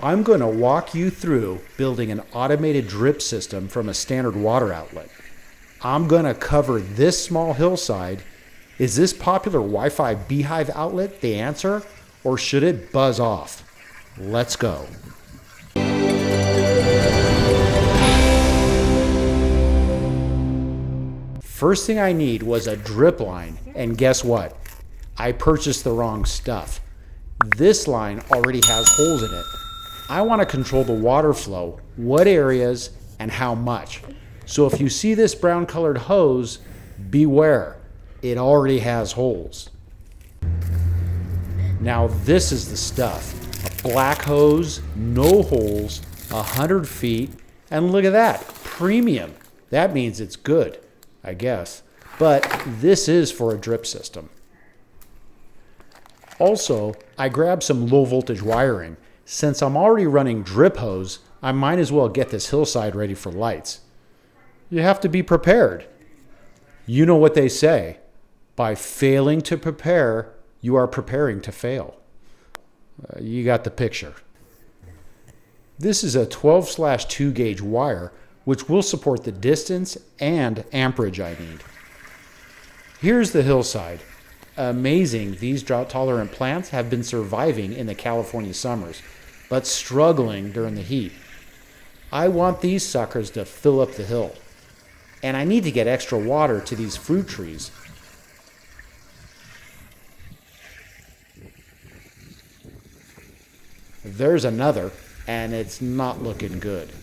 I'm going to walk you through building an automated drip system from a standard water outlet. I'm going to cover this small hillside. Is this popular Wi-Fi B-hyve outlet the answer, or should it buzz off? Let's go. First thing I need was a drip line, and guess what? I purchased the wrong stuff. This line already has holes in it. I want to control the water flow, what areas, and how much. So if you see this brown colored hose, beware, it already has holes. Now this is the stuff. A black hose, no holes, 100 feet, and look at that, premium. That means it's good, I guess. But this is for a drip system. Also, I grabbed some low voltage wiring. Since I'm already running drip hose, I might as well get this hillside ready for lights. You have to be prepared. You know what they say. By failing to prepare, you are preparing to fail. You got the picture. This is a 12/2 gauge wire, which will support the distance and amperage I need. Here's the hillside. Amazing, these drought-tolerant plants have been surviving in the California summers, but struggling during the heat. I want these suckers to fill up the hill. And I need to get extra water to these fruit trees. There's another, and it's not looking good.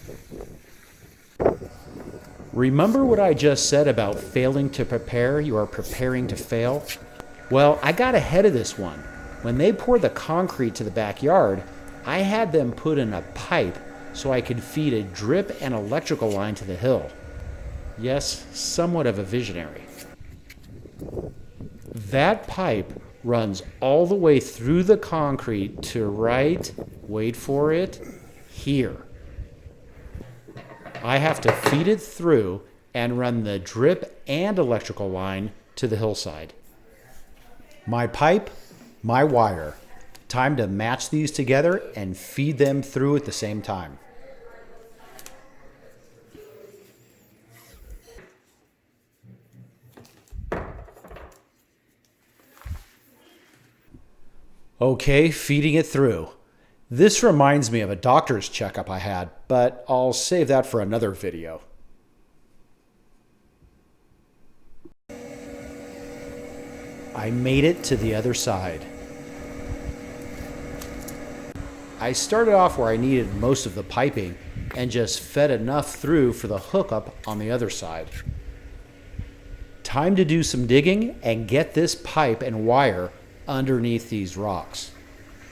Remember what I just said about failing to prepare, you are preparing to fail? Well, I got ahead of this one. When they poured the concrete to the backyard, I had them put in a pipe so I could feed a drip and electrical line to the hill. Yes, somewhat of a visionary. That pipe runs all the way through the concrete to right, wait for it, here. I have to feed it through and run the drip and electrical line to the hillside. My pipe, my wire. Time to match these together and feed them through at the same time. Okay, feeding it through. This reminds me of a doctor's checkup I had, but I'll save that for another video. I made it to the other side. I started off where I needed most of the piping and just fed enough through for the hookup on the other side. Time to do some digging and get this pipe and wire underneath these rocks.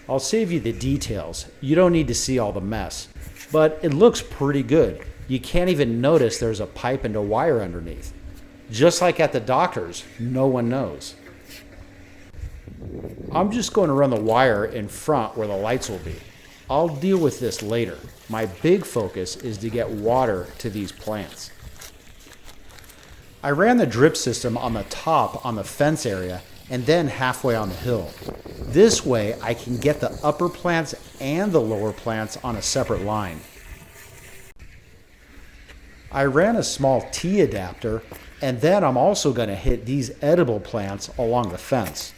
I'll save you the details. You don't need to see all the mess, but it looks pretty good. You can't even notice there's a pipe and a wire underneath. Just like at the doctor's, no one knows. I'm just going to run the wire in front where the lights will be. I'll deal with this later. My big focus is to get water to these plants. I ran the drip system on the top on the fence area and then halfway on the hill. This way I can get the upper plants and the lower plants on a separate line. I ran a small T adapter, and then I'm also going to hit these edible plants along the fence.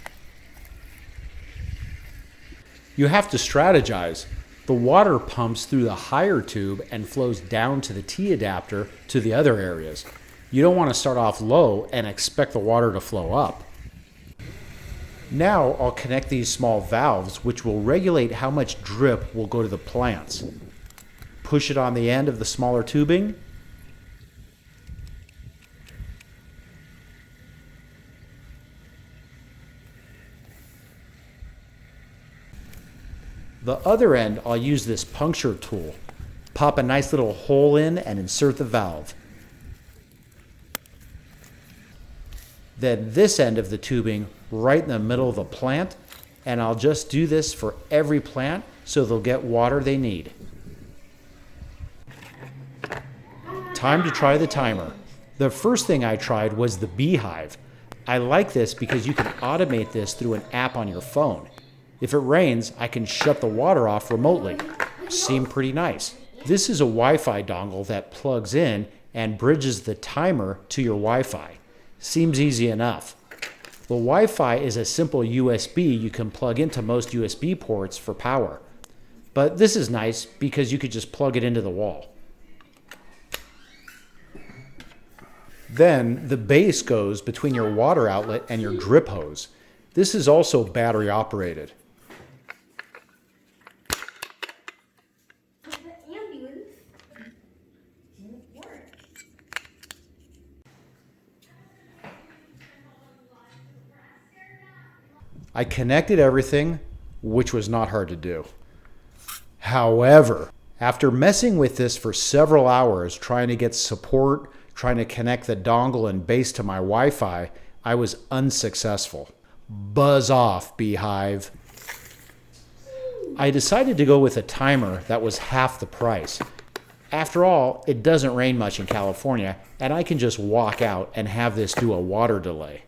You have to strategize. The water pumps through the higher tube and flows down to the T adapter to the other areas. You don't want to start off low and expect the water to flow up. Now I'll connect these small valves which will regulate how much drip will go to the plants. Push it on the end of the smaller tubing. The other end, I'll use this puncture tool. Pop a nice little hole in and insert the valve. Then this end of the tubing right in the middle of the plant, and I'll just do this for every plant so they'll get water they need. Time to try the timer. The first thing I tried was the B-hyve. I like this because you can automate this through an app on your phone. If it rains, I can shut the water off remotely. seem pretty nice. This is a Wi-Fi dongle that plugs in and bridges the timer to your Wi-Fi. Seems easy enough. The Wi-Fi is a simple USB you can plug into most USB ports for power. But this is nice because you could just plug it into the wall. Then the base goes between your water outlet and your drip hose. This is also battery operated. I connected everything, which was not hard to do. However, after messing with this for several hours, trying to get support, trying to connect the dongle and base to my Wi-Fi, I was unsuccessful. Buzz off, B-hyve. I decided to go with a timer that was half the price. After all, it doesn't rain much in California, and I can just walk out and have this do a water delay.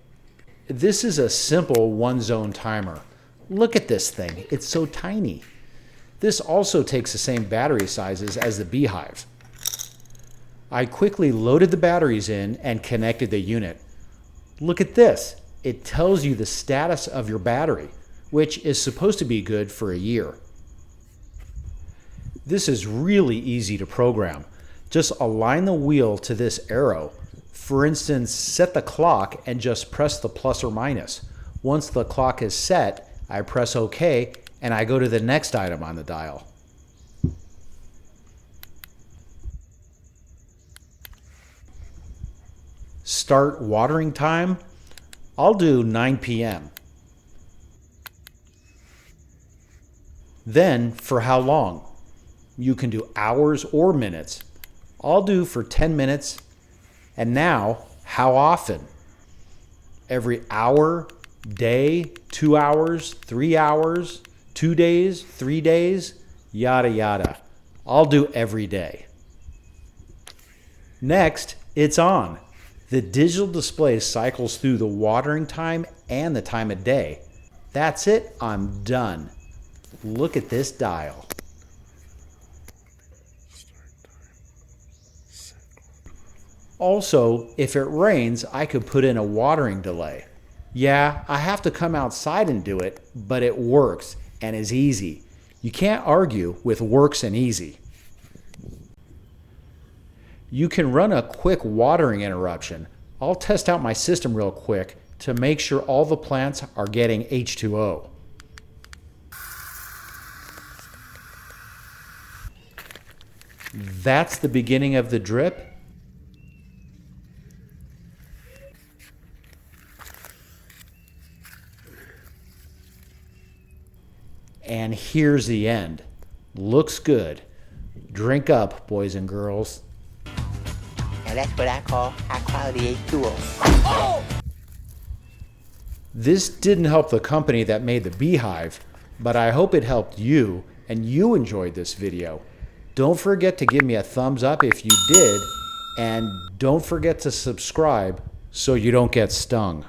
This is a simple one-zone timer. Look at this thing, it's so tiny. This also takes the same battery sizes as the B-hyve. I quickly loaded the batteries in and connected the unit. Look at this. It tells you the status of your battery, which is supposed to be good for a year. This is really easy to program. Just align the wheel to this arrow. For instance, set the clock and just press the plus or minus. Once the clock is set, I press OK and I go to the next item on the dial. Start watering time, I'll do 9 p.m. Then for how long? You can do hours or minutes. I'll do for 10 minutes. And now, how often? Every hour, day, 2 hours, 3 hours, 2 days, 3 days, yada yada. I'll do every day. Next, it's on. The digital display cycles through the watering time and the time of day. That's it, I'm done. Look at this dial. Also, if it rains, I could put in a watering delay. Yeah, I have to come outside and do it, but it works and is easy. You can't argue with works and easy. You can run a quick watering interruption. I'll test out my system real quick to make sure all the plants are getting H2O. That's the beginning of the drip. And here's the end. Looks good. Drink up, boys and girls. Now that's what I call high quality H2O. This didn't help the company that made the B-hyve, but I hope it helped you and you enjoyed this video. Don't forget to give me a thumbs up if you did, and don't forget to subscribe so you don't get stung.